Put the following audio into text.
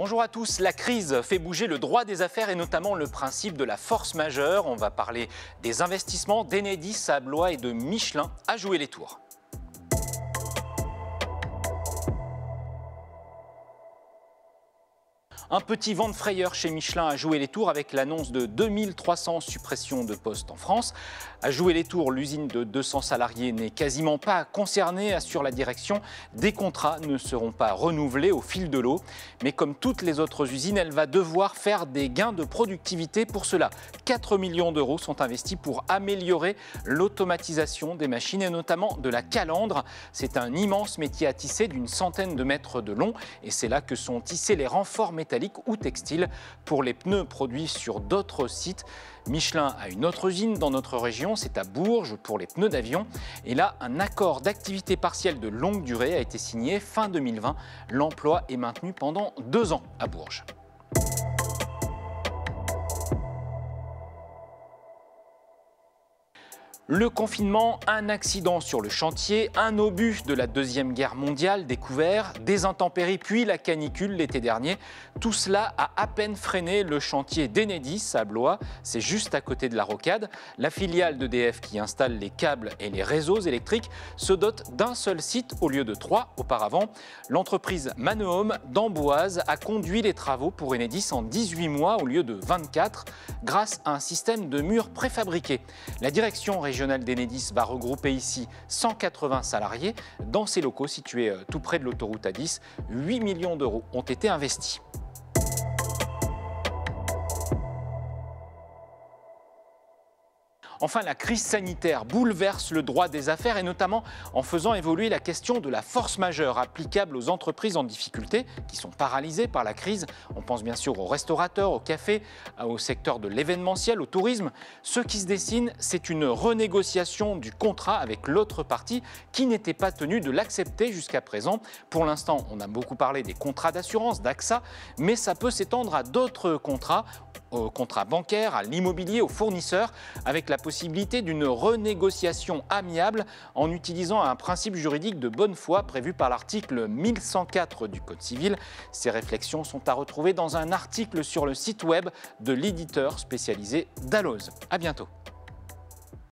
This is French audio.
Bonjour à tous, la crise fait bouger le droit des affaires et notamment le principe de la force majeure. On va parler des investissements d'Enedis à Blois et de Michelin à jouer les tours. Un petit vent de frayeur chez Michelin a joué les tours avec l'annonce de 2300 suppressions de postes en France. À jouer les tours, l'usine de 200 salariés n'est quasiment pas concernée, assure la direction. Des contrats ne seront pas renouvelés au fil de l'eau. Mais comme toutes les autres usines, elle va devoir faire des gains de productivité. Pour cela, 4 millions d'euros sont investis pour améliorer l'automatisation des machines et notamment de la calandre. C'est un immense métier à tisser d'une centaine de mètres de long et c'est là que sont tissés les renforts métalliques ou textiles pour les pneus produits sur d'autres sites. Michelin a une autre usine dans notre région, c'est à Bourges pour les pneus d'avion. Et là, un accord d'activité partielle de longue durée a été signé fin 2020. L'emploi est maintenu pendant 2 ans à Bourges. Le confinement, un accident sur le chantier, un obus de la Deuxième Guerre mondiale découvert, des intempéries puis la canicule l'été dernier. Tout cela a à peine freiné le chantier d'Enedis à Blois, c'est juste à côté de la Rocade. La filiale d'EDF qui installe les câbles et les réseaux électriques se dote d'un seul site au lieu de 3 auparavant. L'entreprise Maneum d'Amboise a conduit les travaux pour Enedis en 18 mois au lieu de 24 grâce à un système de murs préfabriqués. La direction régionale d'Enedis va regrouper ici 180 salariés. Dans ces locaux situés tout près de l'autoroute A10, 8 millions d'euros ont été investis. Enfin, la crise sanitaire bouleverse le droit des affaires et notamment en faisant évoluer la question de la force majeure applicable aux entreprises en difficulté qui sont paralysées par la crise. On pense bien sûr aux restaurateurs, aux cafés, au secteur de l'événementiel, au tourisme. Ce qui se dessine, c'est une renégociation du contrat avec l'autre partie qui n'était pas tenue de l'accepter jusqu'à présent. Pour l'instant, on a beaucoup parlé des contrats d'assurance, d'AXA, mais ça peut s'étendre à d'autres contrats, aux contrats bancaires, à l'immobilier, aux fournisseurs, avec la possibilité d'une renégociation amiable en utilisant un principe juridique de bonne foi prévu par l'article 1104 du Code civil. Ces réflexions sont à retrouver dans un article sur le site web de l'éditeur spécialisé Dalloz. À bientôt.